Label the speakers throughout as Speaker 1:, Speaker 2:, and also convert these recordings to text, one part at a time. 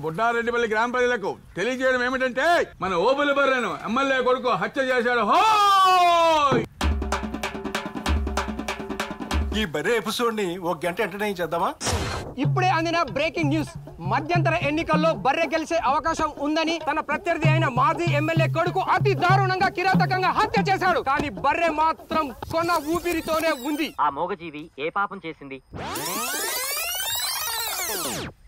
Speaker 1: బుడ్డారెడ్డిపల్లి గ్రామ ప్రజలకు తెలియజేయడం ఏమిటంటే మన ఓబుల బర్రెను ఎమ్మెల్యే కొడుకు హత్య చేశాడు.
Speaker 2: ఈ బర్రె ఎపిసోడ్ ని ఒక గంట ఎంటర్టైన్ చేద్దామా?
Speaker 3: ఇప్పుడే అందిన బ్రేకింగ్ న్యూస్. మధ్యంతర ఎన్నికల్లో బర్రె గెలిచే అవకాశం ఉందని తన ప్రత్యర్థి అయిన మాజీ ఎమ్మెల్యే కొడుకు అతి దారుణంగా కిరాతకంగా హత్య చేశాడు. కానీ బర్రె మాత్రం కొన్న ఊపిరితోనే ఉంది.
Speaker 4: ఆ మోగజీవి ఏ పాపం చేసింది?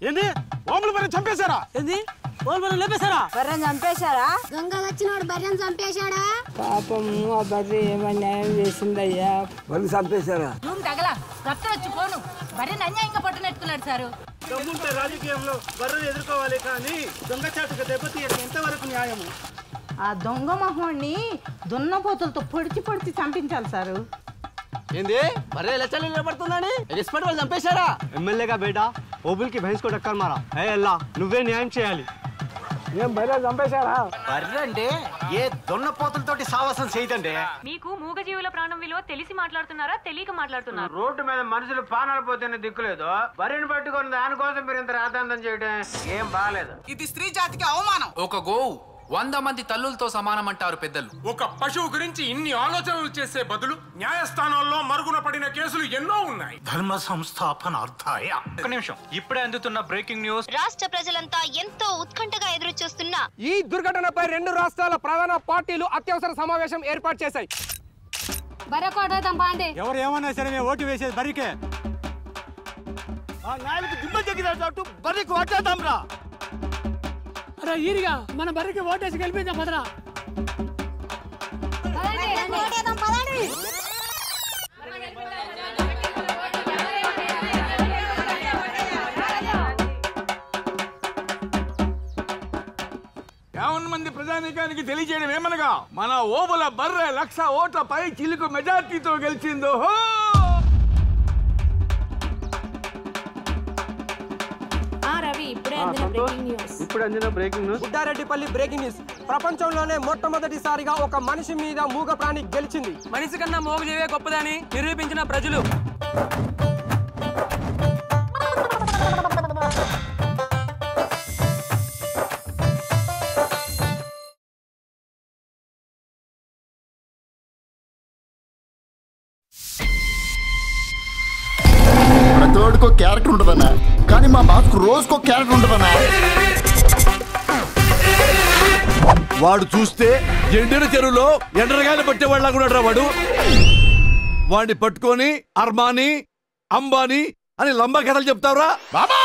Speaker 3: ఏంది? ఓముల బర్రె చంపేశారా?
Speaker 5: ఏంది? ఓముల బర్రె లేపేశారా?
Speaker 6: బర్రెని చంపేశారా? దొంగ వచ్చినోడు బర్రెని చంపేశాడా?
Speaker 5: పాపం ఆ బర్రె ఏమన్నా న్యాయం చేసిందయ్యా.
Speaker 3: బర్రెని చంపేశారా?
Speaker 6: రూమ్ తగల రక్తం వచ్చి పోను బర్రెని అన్యాయంగా పట్టునెట్టుకున్నాడు సారు.
Speaker 3: దమ్ముంటే రాజకీయంలో బర్రెని ఎదుర్కోవాలి కానీ దొంగచాటుగా దెబ్బతీయడం ఎంతవరకు న్యాయము?
Speaker 5: ఆ దొంగ మొహాన్ని దున్నపోతులతో పొడిచి చంపించాలి సారు.
Speaker 3: ఏంది? బర్రె ఎలక్షన్లు నిలబడుతుందని రెస్పెక్ట్ వాళ్ళు చంపేశారా?
Speaker 7: ఎమ్మెల్యేగా బేటా ఓబుల్కి భైన్స్ को टक्कर मारा है अल्लाह నువ్వే న్యాయం చేయాలి.
Speaker 3: ఏం బర్రె చంపేశారా?
Speaker 2: బర్రె అంటే ఏ దున్నపోతులతోటి సావాసం చేయదండి.
Speaker 8: మీకు మూగజీవుల ప్రాణం విలువ తెలిసి మాట్లాడుతున్నారా తెలియక మాట్లాడుతున్నారా?
Speaker 9: రోడ్డు మీద మనుషులు పానాలు పోతేనే దిక్కులేదు, బర్రెని పట్టుకొని దానికోసం మీరు ఇంత రాతాంతం చేయడం ఏం బాగాలేదు.
Speaker 10: ఇది స్త్రీ జాతికి అవమానం.
Speaker 11: ఒక గోవు 100 మంది తల్లులతో సమానమంటారు పెద్దలు.
Speaker 12: ఒక పశువు గురించి ఇన్ని ఆలోచనలు చేసే బదులు న్యాయస్థానాల్లో మరుగున పడిన కేసులు ఎన్నో ఉన్నాయి.
Speaker 2: ధర్మ సంస్థాపనార్థాయ.
Speaker 7: ఒక్క నిమిషం, ఇప్పుడే అందుతున్న బ్రేకింగ్ న్యూస్.
Speaker 6: రాష్ట్ర ప్రజలంతా ఎంతో ఉత్కంఠగా ఎదురు చూస్తున్న
Speaker 3: ఈ దుర్ఘటనపై 2 రాష్ట్రాల ప్రధాన పార్టీలు అత్యవసర సమావేశం ఏర్పాటు చేశాయి.
Speaker 7: ఎవరు ఏమన్నా సరే మేము ఓటు వేసేది బరికే.
Speaker 3: ఆ నాయలకు దిమ్మ జగినట్టు బర్రెకు ఓటేద్దాం రా.
Speaker 5: ఈరిగా మన బర్రెకి ఓటేసి గెలిపిద్దాం పదరా.
Speaker 1: మంది ప్రజానీకానికి తెలియజేయడం ఏమనగా మన ఓబుల బర్రె 1,00,000 ఓట్లపై చిలుకు మెజార్టీతో గెలిచిందో.
Speaker 7: ఇప్పుడు అందిన breaking news.
Speaker 3: Buddareddipalli breaking news. ప్రపంచంలోనే మొట్టమొదటిసారిగా ఒక మనిషి మీద మూగ ప్రాణి గెలిచింది.
Speaker 5: మనిషి కన్నా మోగజీవే గొప్పదని నిరూపించిన ప్రజలు.
Speaker 13: ప్రతివాడికో క్యారెక్టర్ ఉంటుందన్నా, కానీ మా బాస్కు రోజుకో క్యారెక్టర్ ఉంటుందన్నా.
Speaker 14: వాడు చూస్తే ఎండిన చెరువులో ఎండరగాయలు పట్టేవాళ్ళ కూడా వాడు. వాడిని పట్టుకొని అర్మానీ అంబానీ అని లంబా కథలు చెప్తావురా బాబా.